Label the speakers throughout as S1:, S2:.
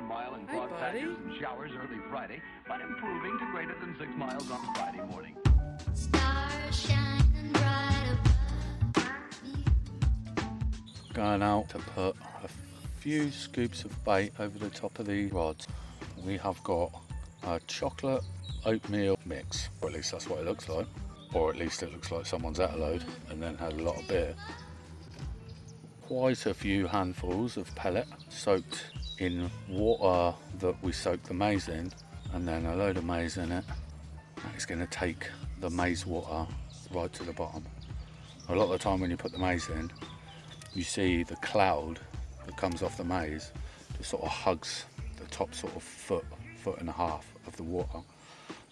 S1: mile in fog patches and showers early Friday, but improving to greater than 6 miles on Friday morning.
S2: Stars shining bright above me.
S3: Going out to put a few scoops of bait over the top of the rods. We have got a chocolate oatmeal mix, or at least that's what it looks like, or at least it looks like someone's ate a load and then had a lot of beer. Quite a few handfuls of pellet soaked in water that we soaked the maize in, and then a load of maize in it. It's going to take the maize water right to the bottom. A lot of the time when you put the maize in, you see the cloud that comes off the maize just sort of hugs the top sort of foot and a half of the water.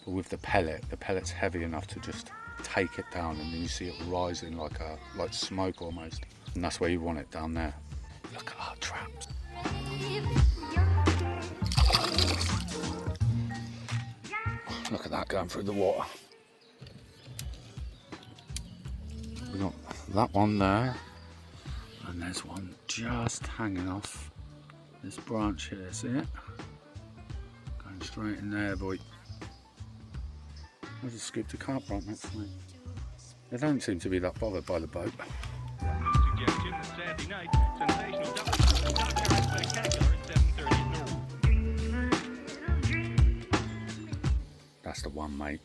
S3: But with the pellet's heavy enough to just take it down, and then you see it rising like smoke almost. And that's where you want it, down there. Look at our traps. Look at that going through the water. We've got that one there, and there's one just hanging off this branch here, see it? Going straight in there, boy. I just scooped a carp right next to me. They don't seem to be that bothered by the boat.
S4: Suggestion that Saturday night, sensational double spectacular at 7:30 at noon.
S3: That's the one, mate.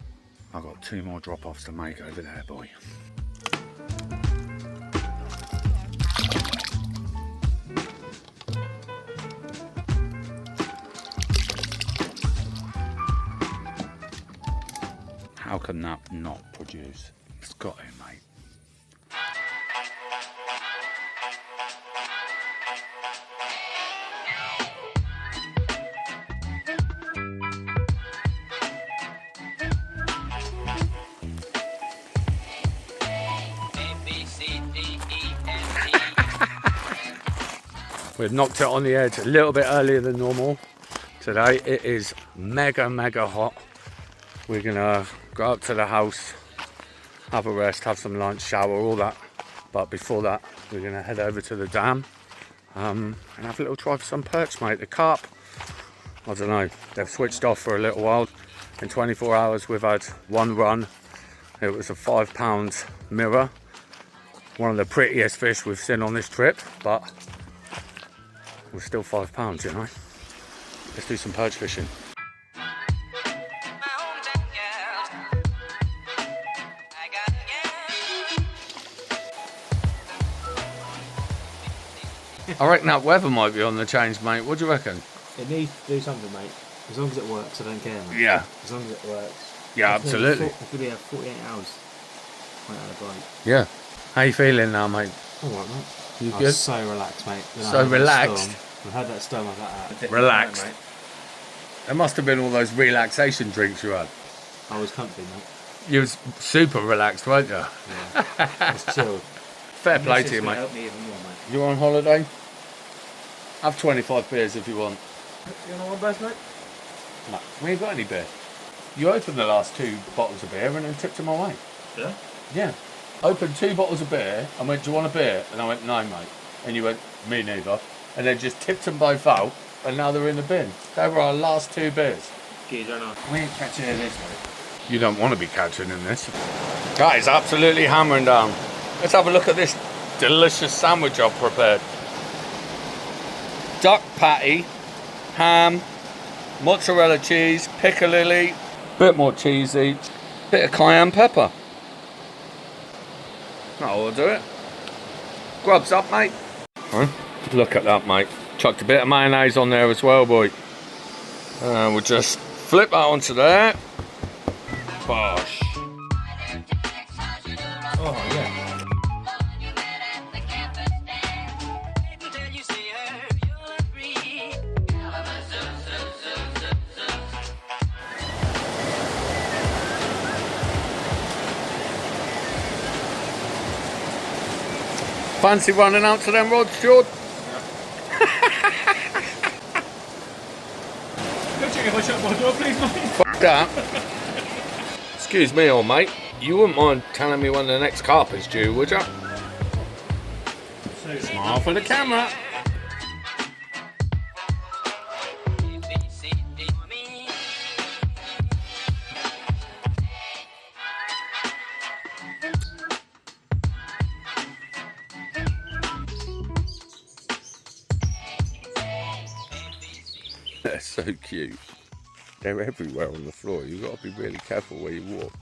S3: I've got 2 more drop-offs to make over there, boy. How can that not produce? It's got it, mate. We've knocked it on the edge a little bit earlier than normal today. It is mega hot. We're gonna go up to the house, have a rest, have some lunch, shower, all that. But before that, we're gonna head over to the dam and have a little try for some perch, mate. The carp, I don't know, they've switched off for a little while. In 24 hours, we've had 1 run. It was a 5-pound mirror. One of the prettiest fish we've seen on this trip, but it was still 5 pounds, you know. Let's do some perch fishing. I reckon that weather might be on the change, mate. What do you reckon?
S5: It needs to do something, mate. As long as it works, I don't care, mate.
S3: Yeah.
S5: As long as it works.
S3: Yeah, absolutely.
S5: It could be 48 hours without a bite.
S3: Yeah. How you feeling now, mate?
S5: Alright, mate.
S3: You
S5: I
S3: good?
S5: was so relaxed, mate.
S3: So relaxed?
S5: I heard that storm, I was like,
S3: Relaxed?
S5: mate.
S3: There must have been all those relaxation drinks you had.
S5: I was comfy, mate.
S3: You was super relaxed, weren't you?
S5: Yeah. I was chilled.
S3: Fair play to you, mate.
S5: Help me even more, mate.
S3: You on holiday? Have 25 beers if you want.
S5: You want one best, mate?
S3: No, we ain't got any beer. You opened the last 2 bottles of beer and then tipped them away.
S5: Yeah?
S3: Yeah. Opened 2 bottles of beer and went, do you want a beer? And I went, no, mate. And you went, me neither. And then just tipped them both out, and now they're in the bin. They were our last 2 beers.
S5: We ain't catching in this, mate.
S3: You don't want to be catching in this. That is absolutely hammering down. Let's have a look at this delicious sandwich I've prepared. Duck patty, ham, mozzarella cheese, piccalilli, bit more cheesy, bit of cayenne pepper. That'll do it. Grubs up, mate. Huh? Look at that, mate. Chucked a bit of mayonnaise on there as well, boy. We'll just flip that onto there. Bosh.
S5: Oh, yeah.
S3: Fancy running out to them rods, George?
S5: If I shut my door, please, mate.
S3: Fuck that. Excuse me, old mate. You wouldn't mind telling me when the next carp is due, would you? Smile for the camera. They're so cute. They're everywhere on the floor. You've got to be really careful where you walk.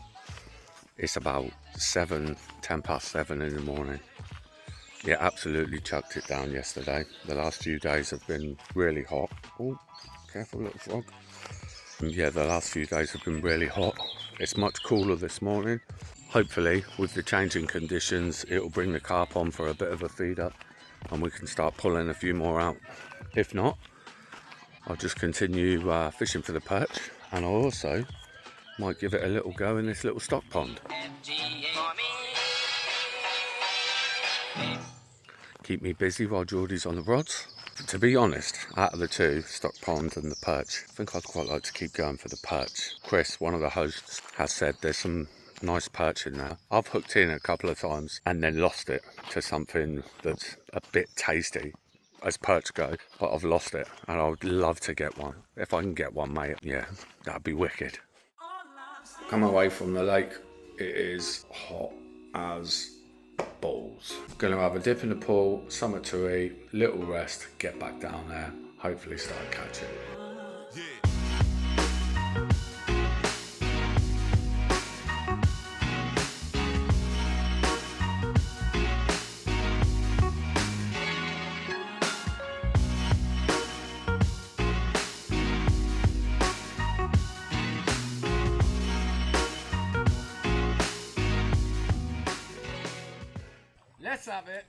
S3: It's about 10 past 7 in the morning. Yeah, absolutely chucked it down yesterday. The last few days have been really hot. Oh, careful little frog. And yeah, the last few days have been really hot. It's much cooler this morning. Hopefully, with the changing conditions, it'll bring the carp on for a bit of a feed up and we can start pulling a few more out. If not, I'll just continue fishing for the perch, and I also might give it a little go in this little stock pond. Keep me busy while Geordie's on the rods. To be honest, out of the two, stock pond and the perch, I think I'd quite like to keep going for the perch. Chris, one of the hosts, has said there's some nice perch in there. I've hooked in a couple of times and then lost it to something that's a bit tasty as perch go, but I've lost it and I would love to get one. If I can get one, mate, yeah, that'd be wicked. Come away from the lake, it is hot as balls. Gonna have a dip in the pool, something to eat, little rest, get back down there, hopefully start catching. Let's have it.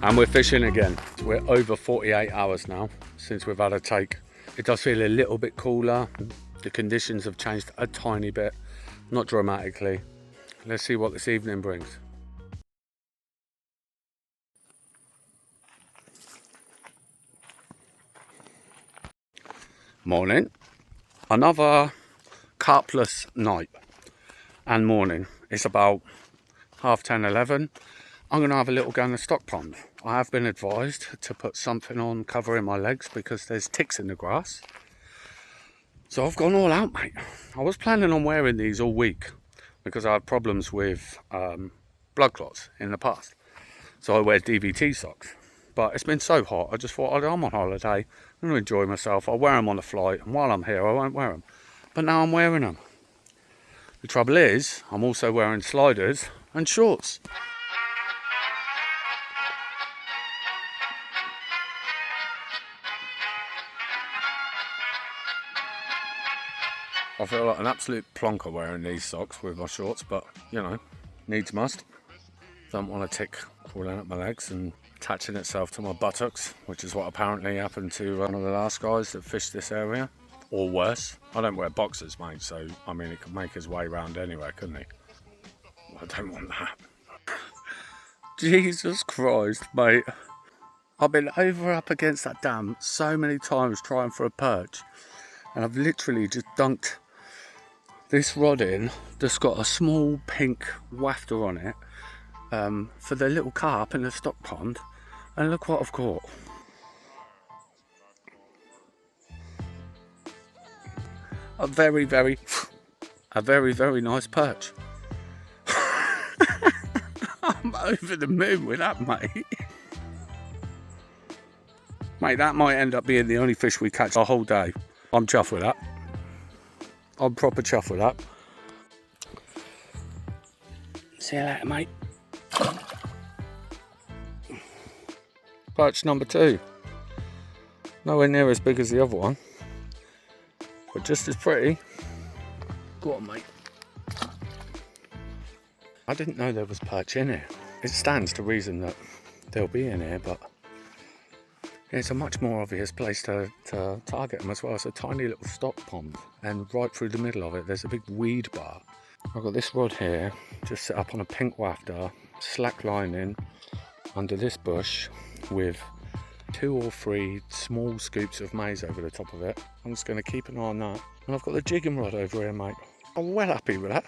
S3: And we're fishing again. We're over 48 hours now since we've had a take. It does feel a little bit cooler. The conditions have changed a tiny bit, not dramatically. Let's see what this evening brings. Morning. Another carpless night and morning. It's about 10:30, 11. I'm going to have a little go in the stock pond. I have been advised to put something on covering my legs because there's ticks in the grass. So I've gone all out, mate. I was planning on wearing these all week because I have problems with blood clots in the past. So I wear DVT socks. But it's been so hot, I just thought, I'm on holiday, I'm going to enjoy myself. I'll wear them on the flight, and while I'm here, I won't wear them. But now I'm wearing them. The trouble is, I'm also wearing sliders and shorts. I feel like an absolute plonker wearing these socks with my shorts, but you know, needs must. Don't want a tick crawling up my legs and attaching itself to my buttocks, which is what apparently happened to one of the last guys that fished this area. Or worse. I don't wear boxers, mate, so I mean, he could make his way around anywhere, couldn't he? I don't want that. Jesus Christ, mate. I've been up against that dam so many times trying for a perch, and I've literally just dunked this rod in that's got a small pink wafter on it for the little carp in the stock pond, and look what I've caught. A very, very nice perch. I'm over the moon with that, mate. Mate, that might end up being the only fish we catch the whole day. I'm chuffed with that. I'm proper chuffed with that. See you later, mate. Perch number 2. Nowhere near as big as the other one, but just as pretty. Go on, mate. I didn't know there was perch in here. It stands to reason that they'll be in here, but it's a much more obvious place to target them as well. It's a tiny little stock pond, and right through the middle of it there's a big weed bar. I've got this rod here just set up on a pink wafter, slack lining under this bush with 2 or 3 small scoops of maize over the top of it. I'm just going to keep an eye on that. And I've got the jigging rod over here, mate. I'm well happy with that.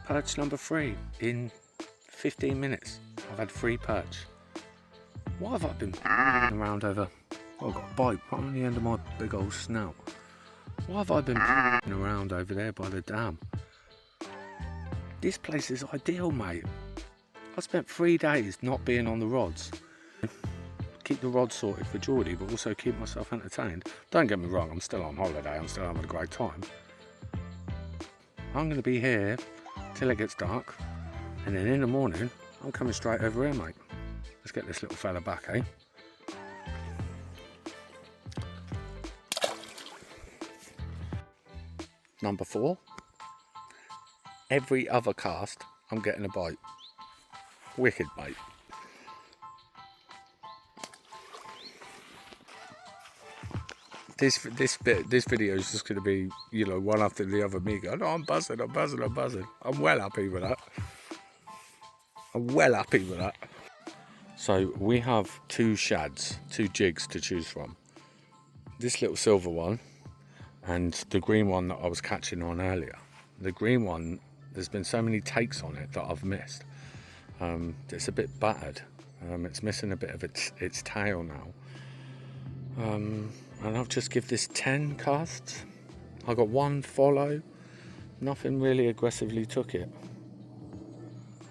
S3: Perch number 3 in 15 minutes. I've had 3 perch. What have I been around over? Oh, I've got a bite right on the end of my big old snout. What have I been around over there by the dam? This place is ideal, mate. I spent 3 days not being on the rods. Keep the rods sorted for Geordie, but also keep myself entertained. Don't get me wrong, I'm still on holiday, I'm still having a great time. I'm going to be here till it gets dark, and then in the morning, I'm coming straight over here, mate. Let's get this little fella back, eh? Number 4. Every other cast, I'm getting a bite. Wicked, mate. This video is just going to be, you know, one after the other. Me going, oh, I'm buzzing. I'm well happy with that. So we have 2 shads, 2 jigs to choose from. This little silver one and the green one that I was catching on earlier. The green one, there's been so many takes on it that I've missed. It's a bit battered. It's missing a bit of its tail now. And I'll just give this 10 casts. I got 1 follow. Nothing really aggressively took it.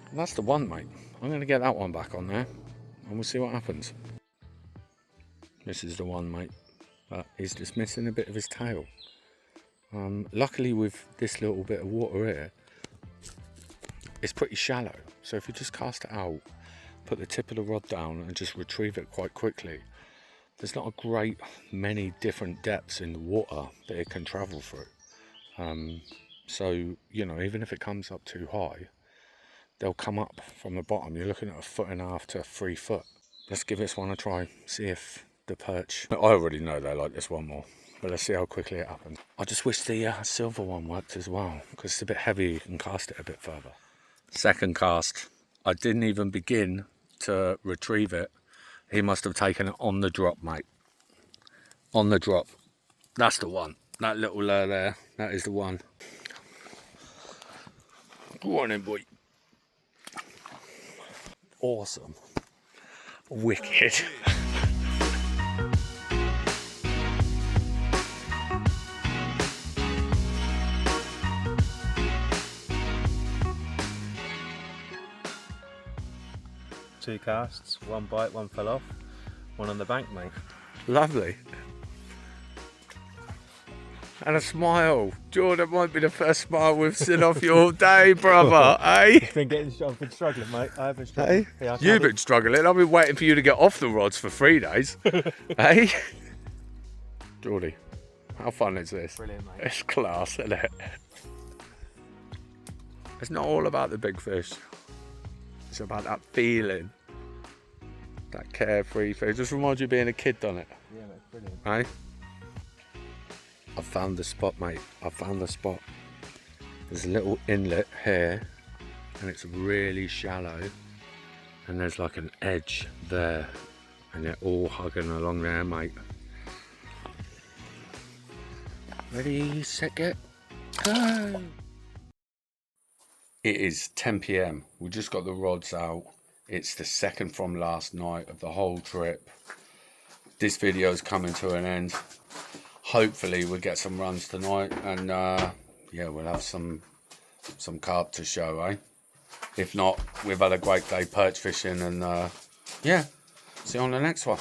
S3: And that's the one, mate. I'm going to get that one back on there, and we'll see what happens. This is the one, mate. But he's just missing a bit of his tail. Luckily, with this little bit of water here, it's pretty shallow. So if you just cast it out, put the tip of the rod down, and just retrieve it quite quickly, there's not a great many different depths in the water that it can travel through. So, you know, even if it comes up too high, they'll come up from the bottom. You're looking at 1.5 to 3 foot. Let's give this one a try, see if the perch... I already know they like this one more, but let's see how quickly it happens. I just wish the silver one worked as well, because it's a bit heavy, you can cast it a bit further. Second cast, I didn't even begin to retrieve it. He must have taken it on the drop, mate. On the drop. That's the one. That little lure there, that is the one. Go on in, boy. Awesome. Wicked.
S5: Two casts, 1 bite, 1 fell off, 1 on the bank, mate.
S3: Lovely. And a smile. Jordan might be the first smile we've seen off you all day, brother, eh?
S5: I've been struggling, mate. I've been struggling.
S3: Hey?
S5: Yeah,
S3: You've been struggling. I've been waiting for you to get off the rods for 3 days. Hey? Geordie, how fun is this?
S5: Brilliant, mate.
S3: It's class, isn't it? It's not all about the big fish. It's about that feeling. That carefree feel. It just reminds you of being a kid, doesn't it?
S5: Yeah, mate, brilliant.
S3: Hey? I found the spot, mate. I found the spot. There's a little inlet here, and it's really shallow. And there's like an edge there, and they're all hugging along there, mate. Ready, set, get, go! It is 10 PM. We just got the rods out. It's the second from last night of the whole trip. This video is coming to an end. Hopefully we'll get some runs tonight, and yeah, we'll have some carp to show, eh? If not, we've had a great day perch fishing, and yeah, see you on the next one.